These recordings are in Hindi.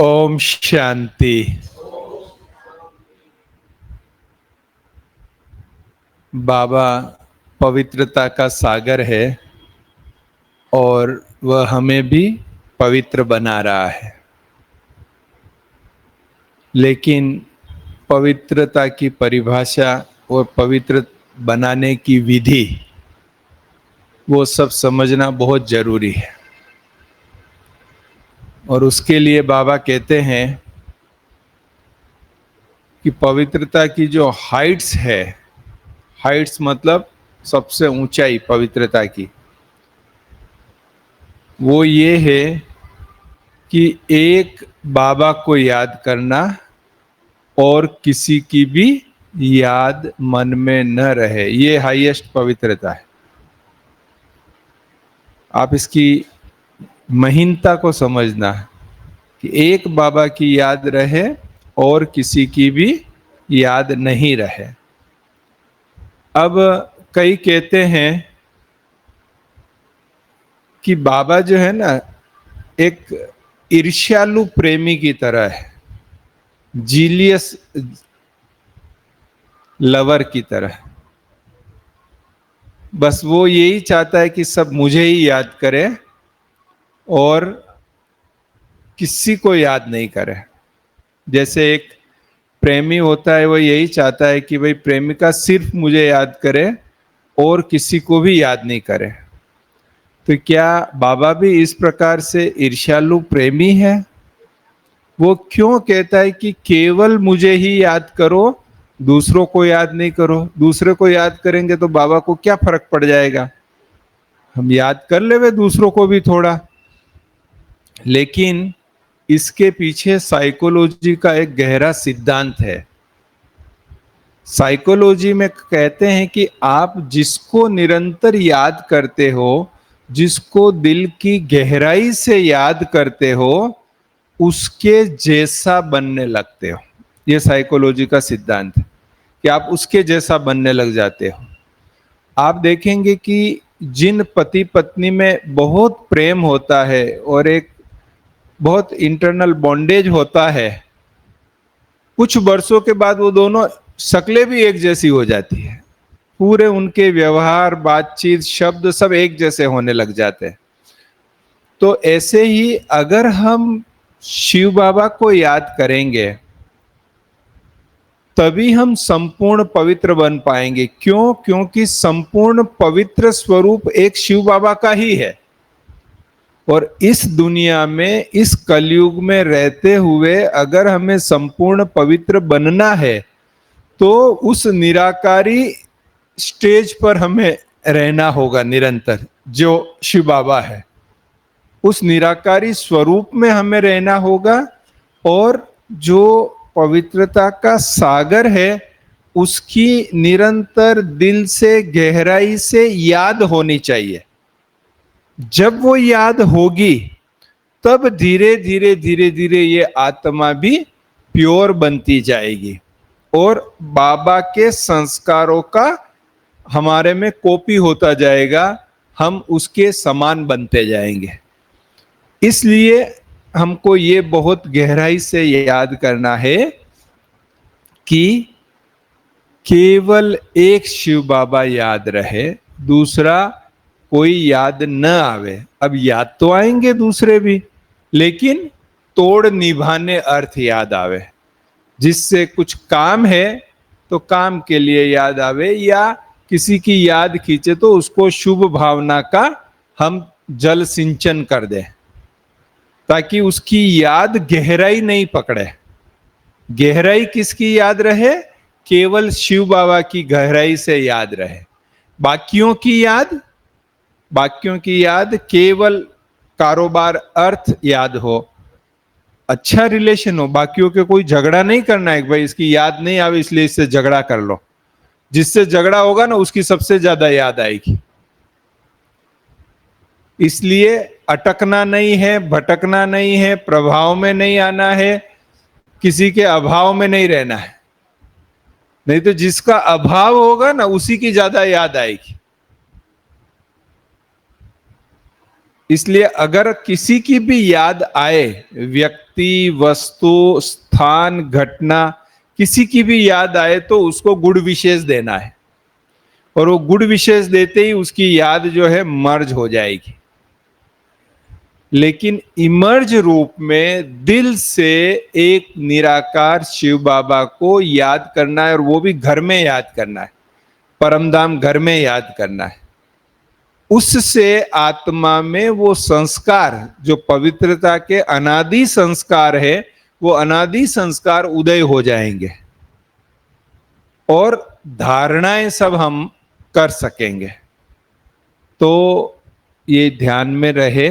ओम शांति। बाबा पवित्रता का सागर है और वह हमें भी पवित्र बना रहा है। लेकिन पवित्रता की परिभाषा और पवित्र बनाने की विधि, वो सब समझना बहुत जरूरी है। और उसके लिए बाबा कहते हैं कि पवित्रता की जो हाइट्स है, हाइट्स मतलब सबसे ऊंचाई पवित्रता की, वो ये है कि एक बाबा को याद करना और किसी की भी याद मन में न रहे। ये हाईएस्ट पवित्रता है। आप इसकी महीनता को समझना कि एक बाबा की याद रहे और किसी की भी याद नहीं रहे। अब कई कहते हैं कि बाबा जो है ना, एक ईर्ष्यालु प्रेमी की तरह है, जीलियस लवर की तरह। बस वो यही चाहता है कि सब मुझे ही याद करें और किसी को याद नहीं करे। जैसे एक प्रेमी होता है, वो यही चाहता है कि भाई प्रेमिका सिर्फ मुझे याद करे और किसी को भी याद नहीं करे। तो क्या बाबा भी इस प्रकार से ईर्ष्यालु प्रेमी है? वो क्यों कहता है कि केवल मुझे ही याद करो, दूसरों को याद नहीं करो? दूसरे को याद करेंगे तो बाबा को क्या फर्क पड़ जाएगा? हम याद कर ले वे दूसरों को भी थोड़ा। लेकिन इसके पीछे साइकोलॉजी का एक गहरा सिद्धांत है। साइकोलॉजी में कहते हैं कि आप जिसको निरंतर याद करते हो, जिसको दिल की गहराई से याद करते हो, उसके जैसा बनने लगते हो। ये साइकोलॉजी का सिद्धांत है कि आप उसके जैसा बनने लग जाते हो। आप देखेंगे कि जिन पति पत्नी में बहुत प्रेम होता है और एक बहुत इंटरनल बॉन्डेज होता है, कुछ वर्षों के बाद वो दोनों शक्लें भी एक जैसी हो जाती है। पूरे उनके व्यवहार, बातचीत, शब्द सब एक जैसे होने लग जाते हैं। तो ऐसे ही अगर हम शिव बाबा को याद करेंगे तभी हम संपूर्ण पवित्र बन पाएंगे। क्यों? क्योंकि संपूर्ण पवित्र स्वरूप एक शिव बाबा का ही है। और इस दुनिया में, इस कलयुग में रहते हुए अगर हमें संपूर्ण पवित्र बनना है तो उस निराकारी स्टेज पर हमें रहना होगा निरंतर, जो शिव बाबा है। उस निराकारी स्वरूप में हमें रहना होगा और जो पवित्रता का सागर है उसकी निरंतर दिल से, गहराई से याद होनी चाहिए। जब वो याद होगी तब धीरे धीरे धीरे धीरे ये आत्मा भी प्योर बनती जाएगी और बाबा के संस्कारों का हमारे में कॉपी होता जाएगा, हम उसके समान बनते जाएंगे। इसलिए हमको ये बहुत गहराई से याद करना है कि केवल एक शिव बाबा याद रहे, दूसरा कोई याद न आवे। अब याद तो आएंगे दूसरे भी, लेकिन तोड़ निभाने अर्थ याद आवे। जिससे कुछ काम है तो काम के लिए याद आवे, या किसी की याद खींचे तो उसको शुभ भावना का हम जल सिंचन कर दें, ताकि उसकी याद गहराई नहीं पकड़े। गहराई किसकी याद रहे? केवल शिव बाबा की गहराई से याद रहे। बाकियों की याद, बाकियों की याद केवल कारोबार, अर्थ याद हो, अच्छा रिलेशन हो, बाकियों के कोई झगड़ा नहीं करना है भाई इसकी याद नहीं आवे इसलिए इससे झगड़ा कर लो। जिससे झगड़ा होगा ना उसकी सबसे ज्यादा याद आएगी। इसलिए अटकना नहीं है, भटकना नहीं है, प्रभाव में नहीं आना है, किसी के अभाव में नहीं रहना है। नहीं तो जिसका अभाव होगा ना उसी की ज्यादा याद आएगी। इसलिए अगर किसी की भी याद आए, व्यक्ति, वस्तु, स्थान, घटना, किसी की भी याद आए तो उसको गुण विशेष देना है, और वो गुण विशेष देते ही उसकी याद जो है मर्ज हो जाएगी। लेकिन इमर्ज रूप में दिल से एक निराकार शिव बाबा को याद करना है, और वो भी घर में याद करना है, परमधाम घर में याद करना है। उससे आत्मा में वो संस्कार, जो पवित्रता के अनादि संस्कार है, वो अनादि संस्कार उदय हो जाएंगे और धारणाएं सब हम कर सकेंगे। तो ये ध्यान में रहे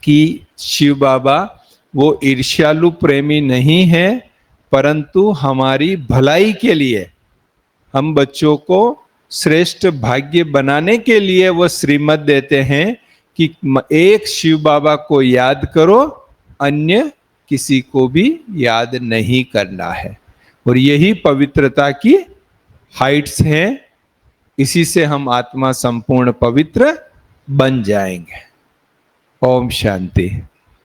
कि शिव बाबा वो ईर्ष्यालु प्रेमी नहीं है, परंतु हमारी भलाई के लिए, हम बच्चों को श्रेष्ठ भाग्य बनाने के लिए वो श्रीमत देते हैं कि एक शिव बाबा को याद करो, अन्य किसी को भी याद नहीं करना है। और यही पवित्रता की हाइट्स हैं, इसी से हम आत्मा संपूर्ण पवित्र बन जाएंगे। ओम शांति।